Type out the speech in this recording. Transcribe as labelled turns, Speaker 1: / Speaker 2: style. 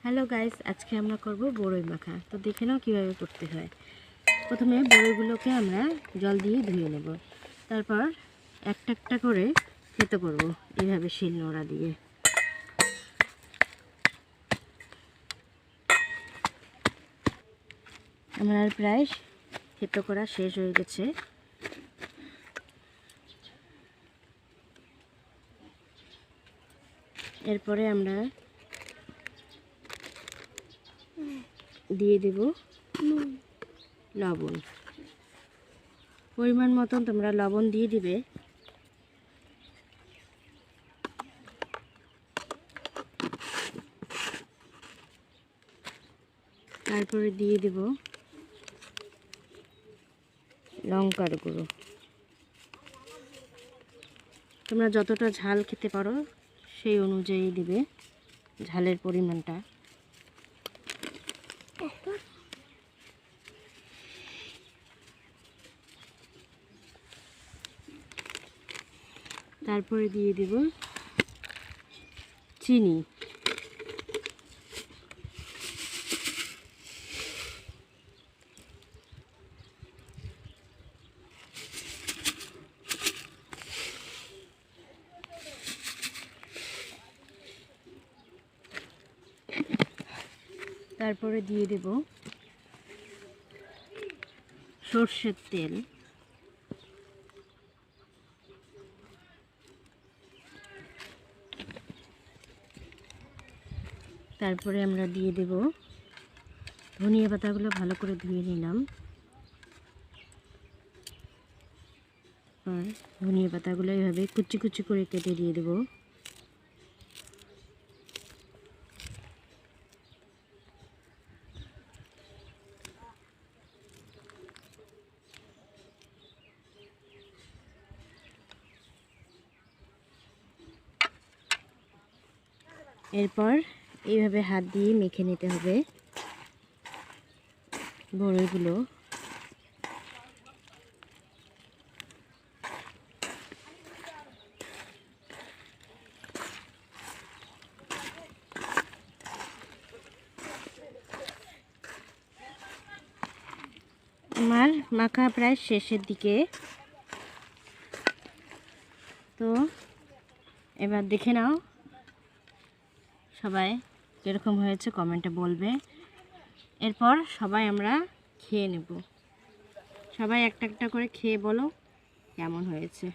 Speaker 1: Hello guys, আজকে আমরা করব বড়ই মাখা। তো দেখে নাও কীভাবে করতে হয়। প্রথমে বড়ইগুলোকে আমরা জল দিয়ে ধুয়ে নেব, তারপর একটা একটা করে থেতো করব এইভাবে শিলনোড়া দিয়ে। আমার প্রায় থেতো করা শেষ হয়ে গেছে। এরপরে আমরা দিয়ে দেব লবণ। পরিমাণ মতন তোমরা লবণ দিয়ে দিবে। তারপরে দিয়ে দেব লঙ্কার গুঁড়ো। তোমরা যতটা ঝাল খেতে পারো সেই অনুযায়ী দিবে ঝালের পরিমাণটা। তারপরে দিয়ে দেব চিনি। তারপরে দিয়ে দেব সর্ষের তেল। তারপরে আমরা দিয়ে দেব ধনিয়া পাতাগুলো ভালো করে ধুয়ে নিলাম। আর ধনিয়া পাতাগুলো এইভাবে কুচি কুচি করে কেটে দিয়ে দেব। এরপর এইভাবে হাত দিয়ে মেখে নিতে হবে বড়ইগুলো। আমার মাখা প্রায় শেষের দিকে। তো এবার দেখে নাও সবাই কীরকম হয়েছে কমেন্টে বলবে। এরপর সবাই আমরা খেয়ে নেব। সবাই একটা একটা করে খেয়ে বলো কেমন হয়েছে।